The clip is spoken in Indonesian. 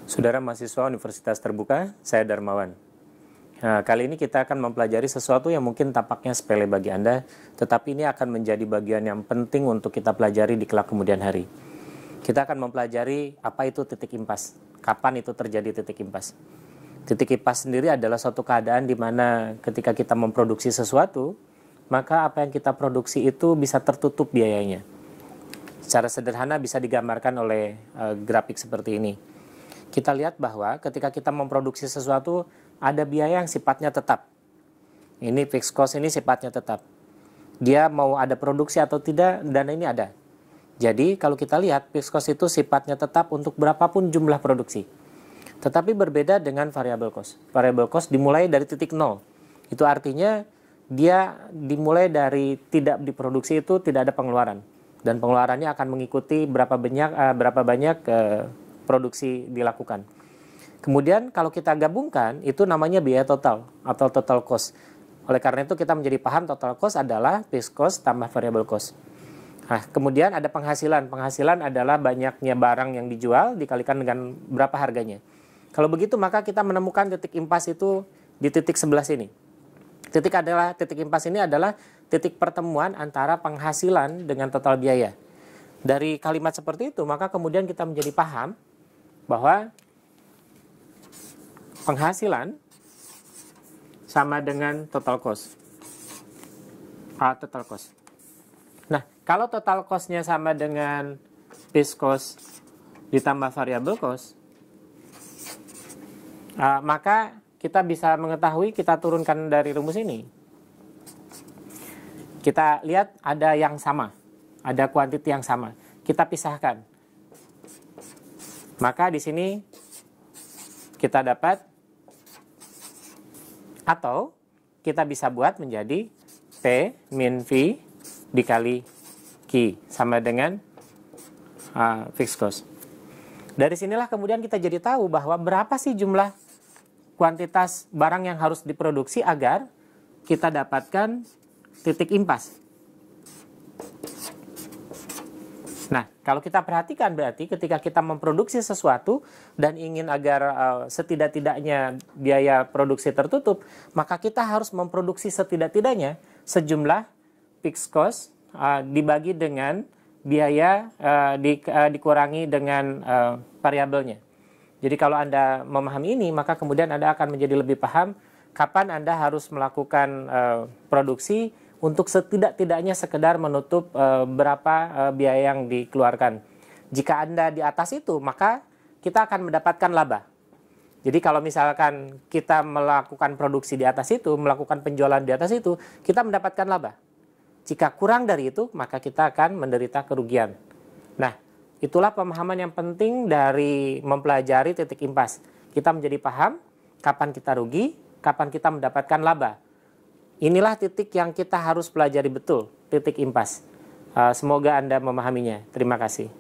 Saudara mahasiswa Universitas Terbuka, saya Darmawan. Nah, kali ini kita akan mempelajari sesuatu yang mungkin tampaknya sepele bagi Anda, tetapi ini akan menjadi bagian yang penting untuk kita pelajari di kelak kemudian hari. Kita akan mempelajari apa itu titik impas, kapan itu terjadi titik impas. Titik impas sendiri adalah suatu keadaan di mana ketika kita memproduksi sesuatu, maka apa yang kita produksi itu bisa tertutup biayanya. Secara sederhana bisa digambarkan oleh grafik seperti ini. Kita lihat bahwa ketika kita memproduksi sesuatu, ada biaya yang sifatnya tetap. Ini fixed cost ini sifatnya tetap. Dia mau ada produksi atau tidak, dana ini ada. Jadi kalau kita lihat, fixed cost itu sifatnya tetap untuk berapapun jumlah produksi. Tetapi berbeda dengan variable cost. Variable cost dimulai dari titik nol. Itu artinya dia dimulai dari tidak diproduksi itu tidak ada pengeluaran. Dan pengeluarannya akan mengikuti berapa banyak produksi dilakukan. Kemudian kalau kita gabungkan, itu namanya biaya total atau total cost. Oleh karena itu kita menjadi paham total cost adalah fixed cost tambah variable cost. Nah, kemudian ada penghasilan. Penghasilan adalah banyaknya barang yang dijual dikalikan dengan berapa harganya. Kalau begitu maka kita menemukan titik impas itu di titik sebelah sini. Titik impas ini adalah titik pertemuan antara penghasilan dengan total biaya. Dari kalimat seperti itu maka kemudian kita menjadi paham bahwa penghasilan sama dengan total cost. Total cost. Nah, kalau total cost-nya sama dengan fixed cost ditambah variable cost, maka kita bisa mengetahui, kita turunkan dari rumus ini. Kita lihat ada yang sama, ada kuantiti yang sama. Kita pisahkan. Maka di sini kita dapat, atau kita bisa buat menjadi P min V dikali Q sama dengan fixed cost. Dari sinilah kemudian kita jadi tahu bahwa berapa sih jumlah kuantitas barang yang harus diproduksi agar kita dapatkan titik impas. Nah, kalau kita perhatikan berarti ketika kita memproduksi sesuatu dan ingin agar setidak-tidaknya biaya produksi tertutup, maka kita harus memproduksi setidak-tidaknya sejumlah fixed cost dibagi dengan biaya dikurangi dengan variabelnya. Jadi kalau Anda memahami ini, maka kemudian Anda akan menjadi lebih paham kapan Anda harus melakukan produksi untuk setidak-tidaknya sekedar menutup berapa biaya yang dikeluarkan. Jika Anda di atas itu, maka kita akan mendapatkan laba. Jadi kalau misalkan kita melakukan produksi di atas itu, melakukan penjualan di atas itu, kita mendapatkan laba. Jika kurang dari itu, maka kita akan menderita kerugian. Nah, itulah pemahaman yang penting dari mempelajari titik impas. Kita menjadi paham kapan kita rugi, kapan kita mendapatkan laba. Inilah titik yang kita harus pelajari betul, titik impas. Semoga Anda memahaminya. Terima kasih.